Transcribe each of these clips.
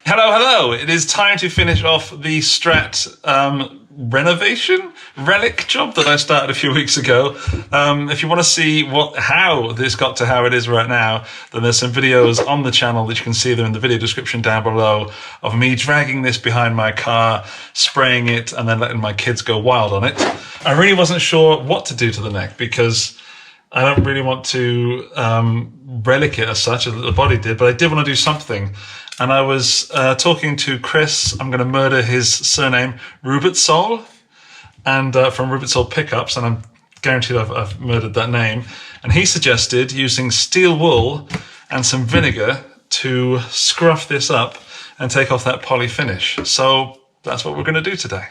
Hello, hello! It is time to finish off the Strat renovation relic job that I started a few weeks ago. If you want to see how this got to how it is right now, then there's some videos on the channel that you can see there in the video description down below of me dragging this behind my car, spraying it, and then letting my kids go wild on it. I really wasn't sure what to do to the neck because I don't really want to relic it as such as the body did, but I did want to do something. And I was talking to Chris, I'm going to murder his surname, Rubertsol, and from Rubertsol Pickups, and I'm guaranteed I've murdered that name. And he suggested using steel wool and some vinegar to scruff this up and take off that poly finish. So that's what we're going to do today.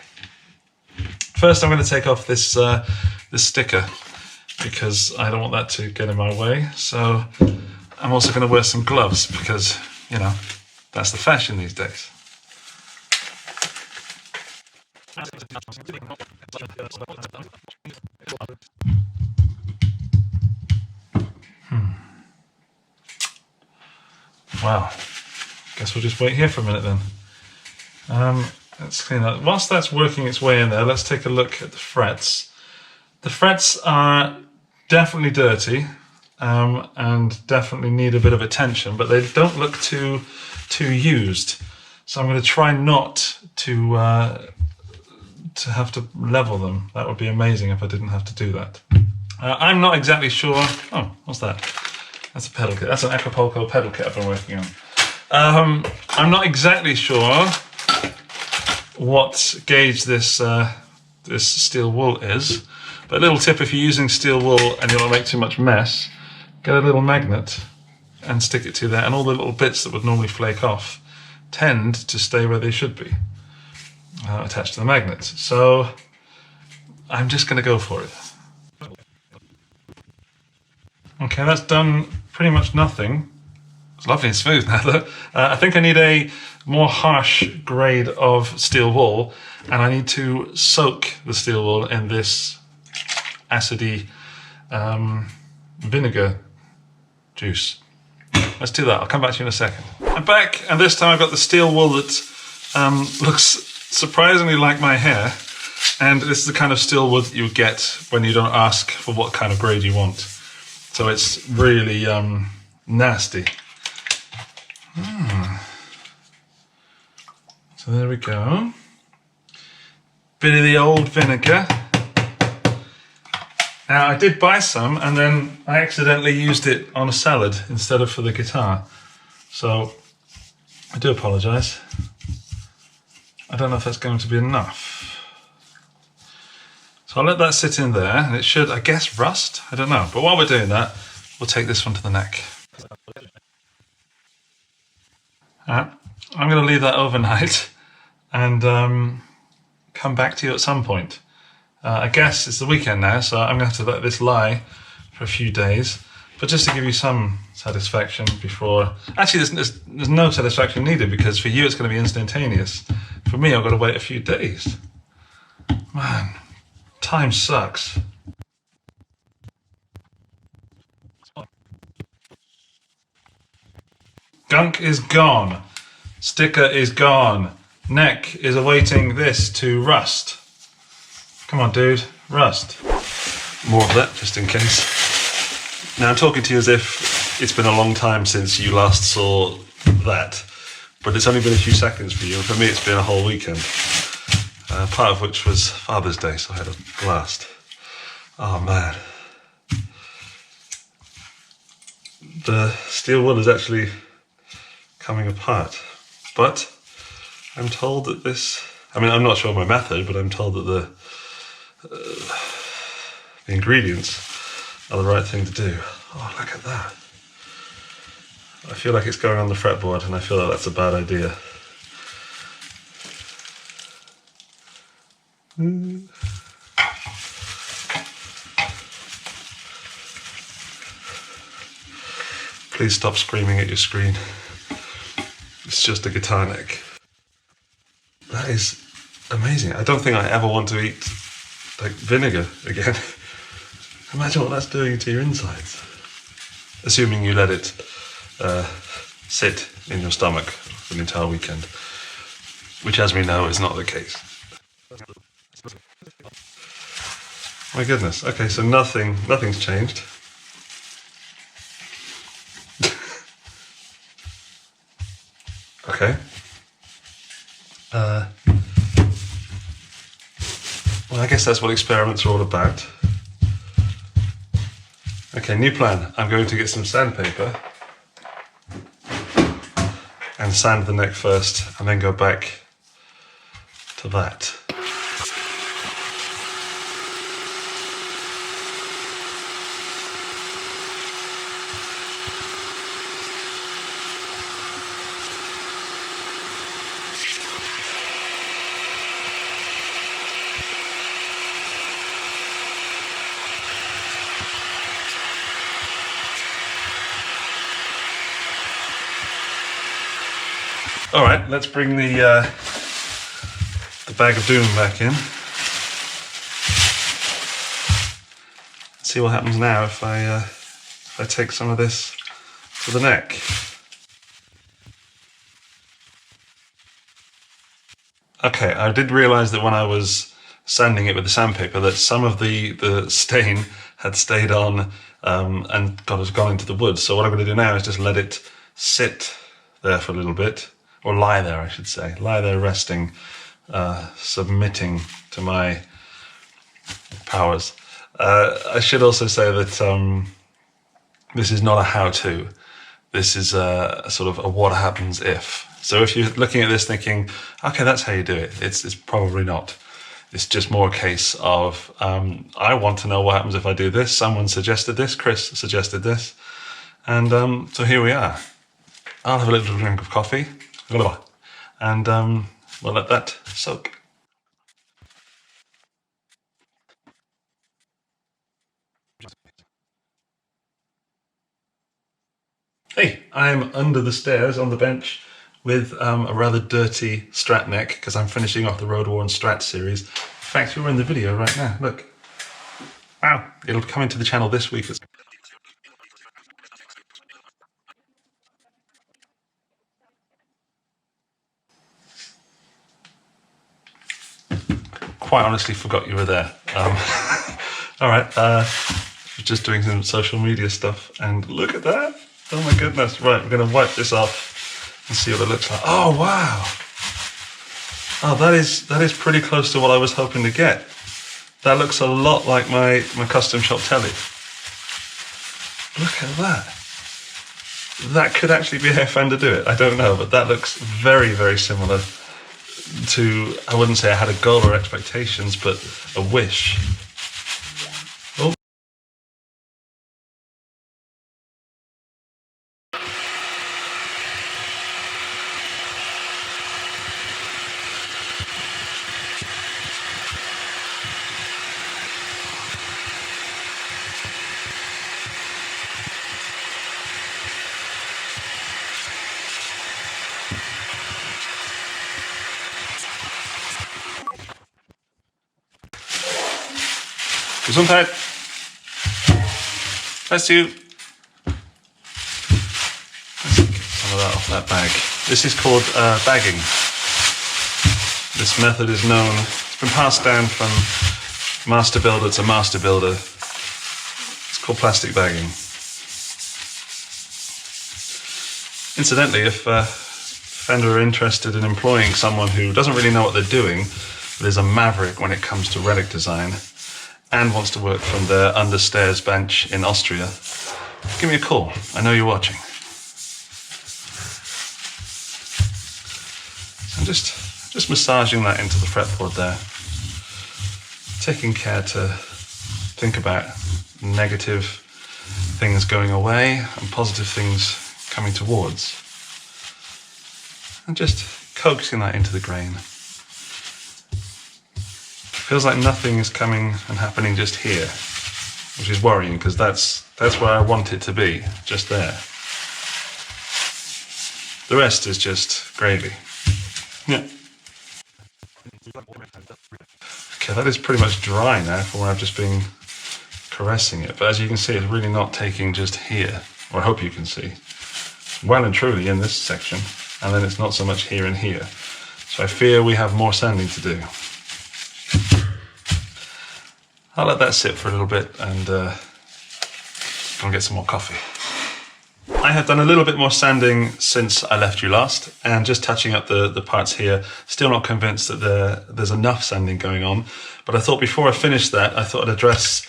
First, I'm going to take off this this sticker because I don't want that to get in my way. So I'm also going to wear some gloves because, you know, that's the fashion these days. Wow. Guess we'll just wait here for a minute then. Let's clean that. Whilst that's working its way in there, let's take a look at the frets. The frets are definitely dirty and definitely need a bit of attention, but they don't look too used. So I'm going to try not to have to level them. That would be amazing if I didn't have to do that. I'm not exactly sure. Oh, what's that? That's a pedal kit. That's an Acapulco pedal kit I've been working on. I'm not exactly sure what gauge this this steel wool is, but a little tip: if you're using steel wool and you don't want to make too much mess, get a little magnet and stick it to there, and all the little bits that would normally flake off tend to stay where they should be, attached to the magnets. So I'm just going to go for it. Okay, that's done pretty much nothing. It's lovely and smooth now though. I think I need a more harsh grade of steel wool, and I need to soak the steel wool in this acidy vinegar juice. Let's do that. I'll come back to you in a second. I'm back, and this time I've got the steel wool that looks surprisingly like my hair, and this is the kind of steel wool that you get when you don't ask for what kind of grade you want. So it's really nasty. So there we go. Bit of the old vinegar. Now, I did buy some, and then I accidentally used it on a salad instead of for the guitar. So, I do apologise. I don't know if that's going to be enough. So I'll let that sit in there, and it should, I guess, rust? I don't know. But while we're doing that, we'll take this one to the neck. I'm going to leave that overnight and come back to you at some point. I guess it's the weekend now, so I'm going to have to let this lie for a few days. But just to give you some satisfaction before... Actually, there's no satisfaction needed, because for you it's going to be instantaneous. For me, I've got to wait a few days. Man, time sucks. Gunk is gone. Sticker is gone. Neck is awaiting this to rust. Come on, dude, rust. More of that, just in case. Now, I'm talking to you as if it's been a long time since you last saw that, but it's only been a few seconds for you, and for me it's been a whole weekend. Part of which was Father's Day, so I had a blast. Oh, man. The steel wool is actually coming apart, but I'm told that this... I mean, I'm not sure of my method, but I'm told that the ingredients are the right thing to do. Oh, look at that. I feel like it's going on the fretboard, and I feel like that's a bad idea. Please stop screaming at your screen. It's just a guitar neck. That is amazing. I don't think I ever want to eat like vinegar again. Imagine what that's doing to your insides. Assuming you let it sit in your stomach for the entire weekend, which, as we know, is not the case. My goodness. Okay, so nothing's changed. Okay. Well, I guess that's what experiments are all about. Okay, new plan. I'm going to get some sandpaper and sand the neck first, and then go back to that. All right, let's bring the bag of doom back in. See what happens now if I take some of this to the neck. Okay, I did realise that when I was sanding it with the sandpaper that some of the stain had stayed on and gone into the wood. So what I'm going to do now is just let it sit there for a little bit. Or lie there, I should say. Lie there resting, submitting to my powers. I should also say that this is not a how-to. This is a sort of a what happens if. So if you're looking at this thinking, okay, that's how you do it, it's probably not. It's just more a case of, I want to know what happens if I do this. Someone suggested this, Chris suggested this. And so here we are. I'll have a little drink of coffee. And we'll let that soak. Hey, I'm under the stairs on the bench with a rather dirty Strat neck because I'm finishing off the road-worn Strat series. In fact, you're in the video right now, look. Wow, it'll come into the channel this week. Quite honestly forgot you were there. All right, just doing some social media stuff, and look at that. Oh my goodness. Right, we're going to wipe this off and see what it looks like. Oh, wow. Oh, that is pretty close to what I was hoping to get. That looks a lot like my custom shop telly. Look at that. That could actually be how Fender do it. I don't know, but that looks very, very similar to, I wouldn't say I had a goal or expectations, but a wish. Oh. Gesundheit. Bless you. Let's get some of that off that bag. This is called bagging. This method is known, it's been passed down from master builder to master builder. It's called plastic bagging. Incidentally, if Fender are interested in employing someone who doesn't really know what they're doing, but is a maverick when it comes to relic design, and wants to work from their understairs bench in Austria, give me a call. I know you're watching. So I'm just massaging that into the fretboard there, taking care to think about negative things going away and positive things coming towards, and just coaxing that into the grain. Feels like nothing is coming and happening just here, which is worrying because that's where I want it to be, just there. The rest is just gravy. Yeah. Okay, that is pretty much dry now from where I've just been caressing it, but as you can see, it's really not taking just here, or I hope you can see. well and truly in this section, and then it's not so much here and here. So I fear we have more sanding to do. I'll let that sit for a little bit and go and get some more coffee. I have done a little bit more sanding since I left you last, and just touching up the parts here. Still not convinced that there's enough sanding going on, but I thought before I finished that, I thought I'd address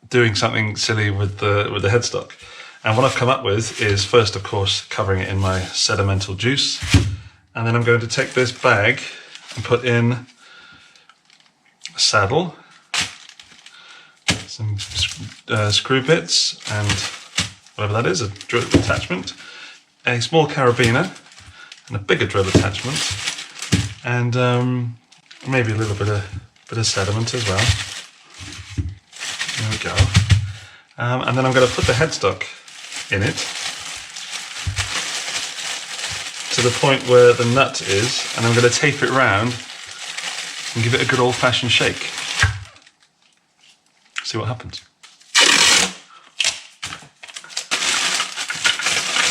doing something silly with the headstock. And what I've come up with is, first, of course, covering it in my sedimental juice, and then I'm going to take this bag and put in a saddle, some screw bits, and whatever that is, a drill attachment, a small carabiner, and a bigger drill attachment, and maybe a little bit of sediment as well. There we go. And then I'm going to put the headstock in it to the point where the nut is, and I'm going to tape it round and give it a good old-fashioned shake. See what happens.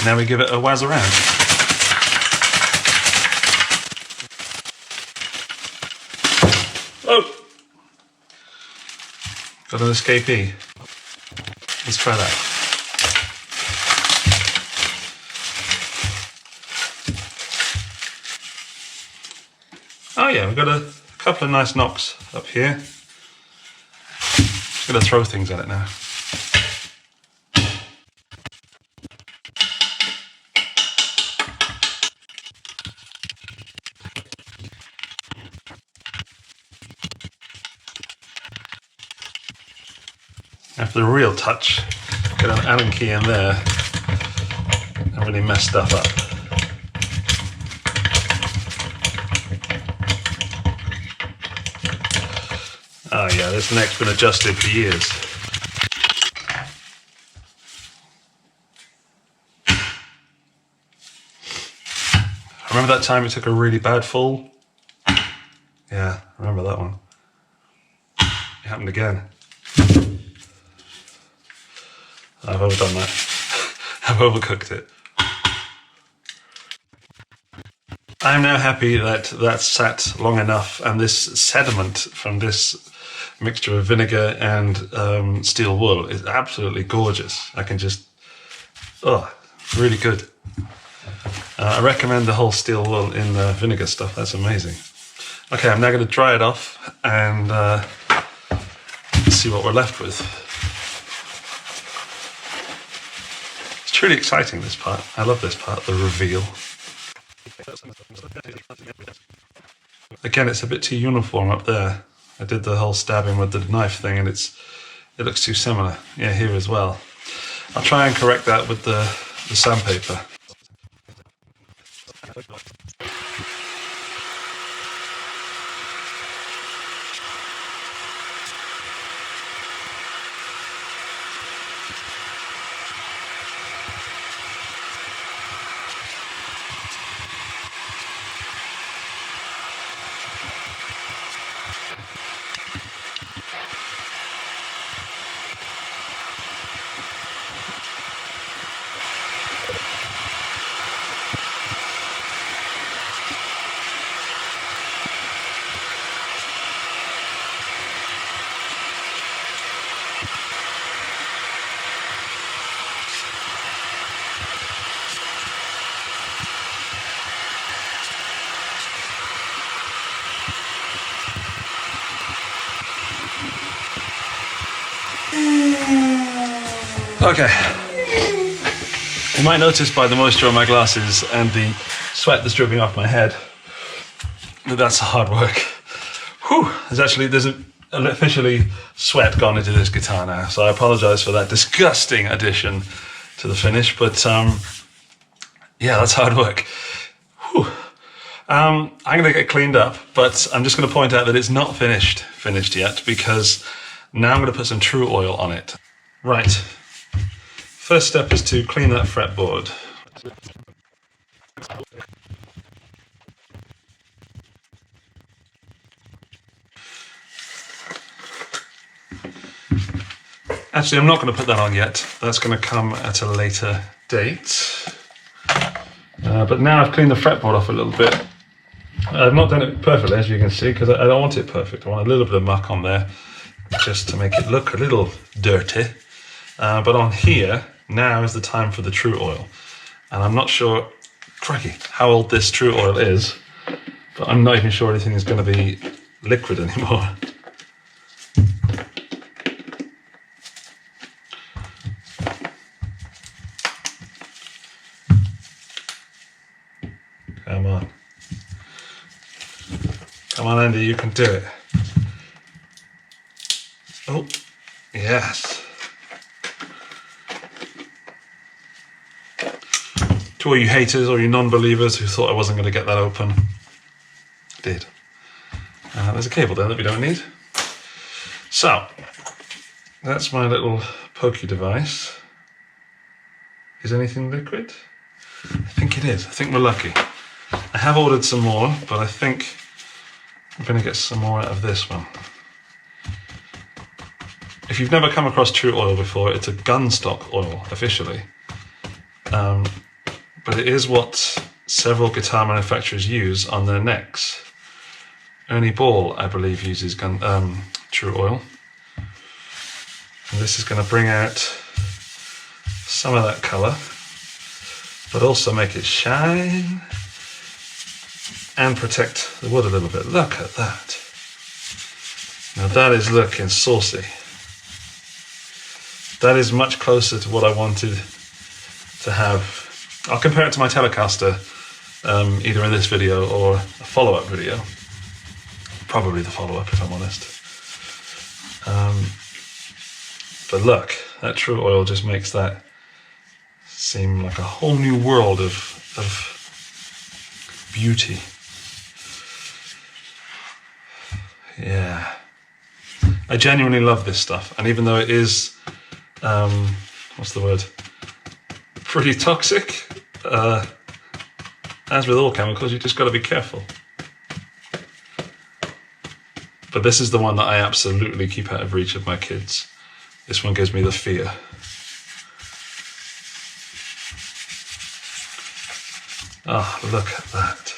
Now we give it a whiz around. Oh! Got an escapee. Let's try that. Oh yeah, we've got a couple of nice knocks up here. Just going to throw things at it now. After the real touch, get an Allen key in there and really mess stuff up. Oh yeah, this neck's been adjusted for years. Remember that time it took a really bad fall? Yeah, I remember that one. It happened again. I've overdone that. I've overcooked it. I'm now happy that that's sat long enough, and this sediment from this mixture of vinegar and steel wool is absolutely gorgeous. I can just, oh, really good. I recommend the whole steel wool in the vinegar stuff. That's amazing. Okay, I'm now going to dry it off and see what we're left with. It's truly exciting, this part. I love this part, the reveal. Again, it's a bit too uniform up there. I did the whole stabbing with the knife thing, and it looks too similar. Yeah, here as well. I'll try and correct that with the sandpaper. Okay, you might notice by the moisture on my glasses and the sweat that's dripping off my head that that's hard work. Whew, there's officially sweat gone into this guitar now, so I apologise for that disgusting addition to the finish, but yeah, that's hard work. Whew. I'm going to get cleaned up, but I'm just going to point out that it's not finished yet, because now I'm going to put some true oil on it. Right. First step is to clean that fretboard. Actually, I'm not going to put that on yet. That's going to come at a later date. But now I've cleaned the fretboard off a little bit. I've not done it perfectly, as you can see, because I don't want it perfect. I want a little bit of muck on there, just to make it look a little dirty. But on here, now is the time for the true oil. And I'm not sure, crikey, how old this true oil is, but I'm not even sure anything is going to be liquid anymore. Come on. Come on, Andy, you can do it. Oh, yes. To all you haters or you non-believers who thought I wasn't going to get that open, I did. There's a cable there that we don't need. So, that's my little pokey device. Is anything liquid? I think it is. I think we're lucky. I have ordered some more, but I think I'm going to get some more out of this one. If you've never come across true oil before, it's a gun stock oil, officially. But it is what several guitar manufacturers use on their necks. Ernie Ball, I believe, uses true oil. And this is going to bring out some of that colour, but also make it shine and protect the wood a little bit. Look at that. Now that is looking saucy. That is much closer to what I wanted to have. I'll compare it to my Telecaster, either in this video or a follow-up video. Probably the follow-up, if I'm honest. But look, that true oil just makes that seem like a whole new world of beauty. Yeah. I genuinely love this stuff, and even though it is, what's the word? Pretty toxic. As with all chemicals, you just got to be careful. But this is the one that I absolutely keep out of reach of my kids. This one gives me the fear. Ah, oh, look at that.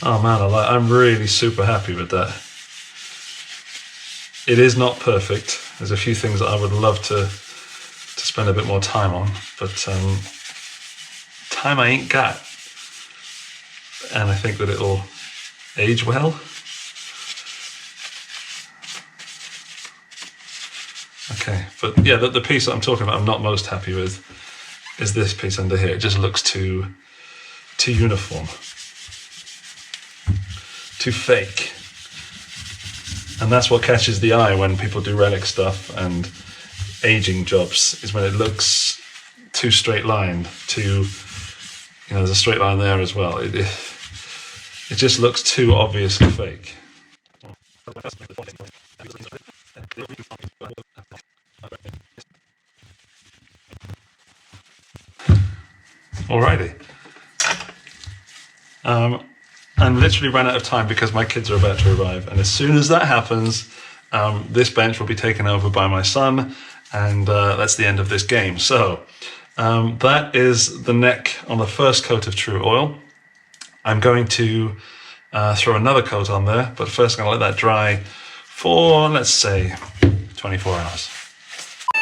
Oh man, I'm really super happy with that. It is not perfect. There's a few things that I would love to spend a bit more time on, but time I ain't got. And I think that it'll age well. Okay, but yeah, the piece that I'm talking about I'm not most happy with is this piece under here. It just looks too uniform. Too fake. And that's what catches the eye when people do relic stuff and aging jobs, is when it looks too straight lined, there's a straight line there as well. It just looks too obviously fake. Alrighty. I'm literally ran out of time because my kids are about to arrive, and as soon as that happens, this bench will be taken over by my son, and that's the end of this game. So that is the neck on the first coat of true oil. I'm going to throw another coat on there, but first I'm going to let that dry for, let's say, 24 hours.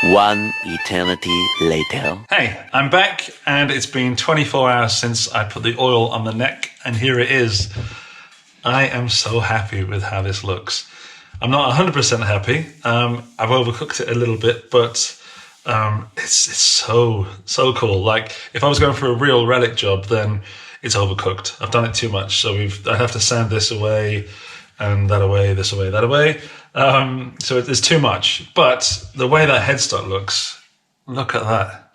One eternity later. Hey, I'm back, and it's been 24 hours since I put the oil on the neck, and here it is. I am so happy with how this looks. I'm not 100% happy. I've overcooked it a little bit, but it's so cool. Like, if I was going for a real relic job, then it's overcooked. I've done it too much, so I have to sand this away, and that away, this away, that away. So there's too much. But the way that headstock looks, look at that.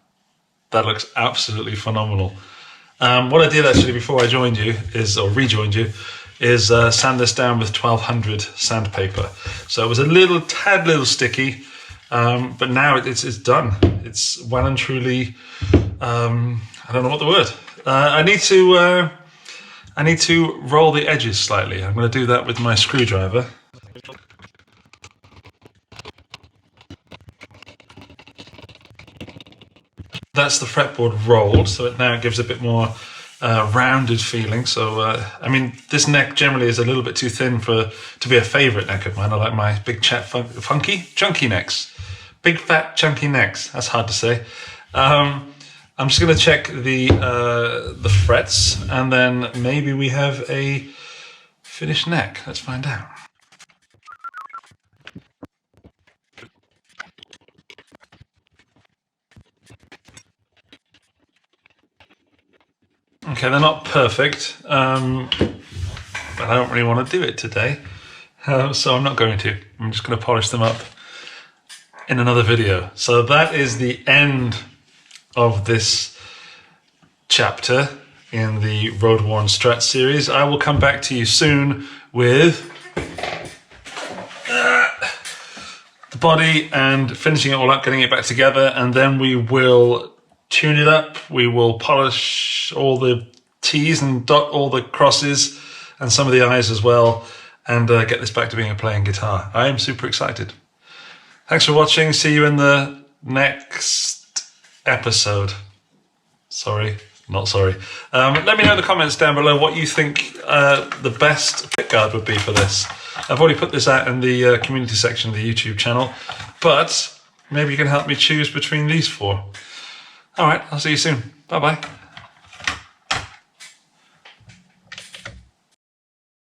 That looks absolutely phenomenal. What I did actually before I joined you rejoined you is sand this down with 1200 sandpaper. So it was a tad little sticky, but now it's done. It's well and truly, I don't know what the word. I need to roll the edges slightly. I'm going to do that with my screwdriver. That's the fretboard rolled, so it now gives a bit more rounded feeling. So, I mean, this neck generally is a little bit too thin to be a favourite neck of mine. I like my big, chunky necks. Big, fat, chunky necks. That's hard to say. I'm just going to check the frets, and then maybe we have a finished neck. Let's find out. Okay, they're not perfect, but I don't really want to do it today, so I'm not going to. I'm just going to polish them up in another video. So that is the end of this chapter in the Road Worn Strat series. I will come back to you soon with the body and finishing it all up, getting it back together, and then we will tune it up. We will polish all the T's and dot all the crosses and some of the I's as well, and get this back to being a playing guitar. I am super excited. Thanks for watching. See you in the next episode. Sorry, not sorry. Let me know in the comments down below what you think the best pickguard would be for this. I've already put this out in the community section of the YouTube channel, but maybe you can help me choose between these four. All right, I'll see you soon. Bye-bye.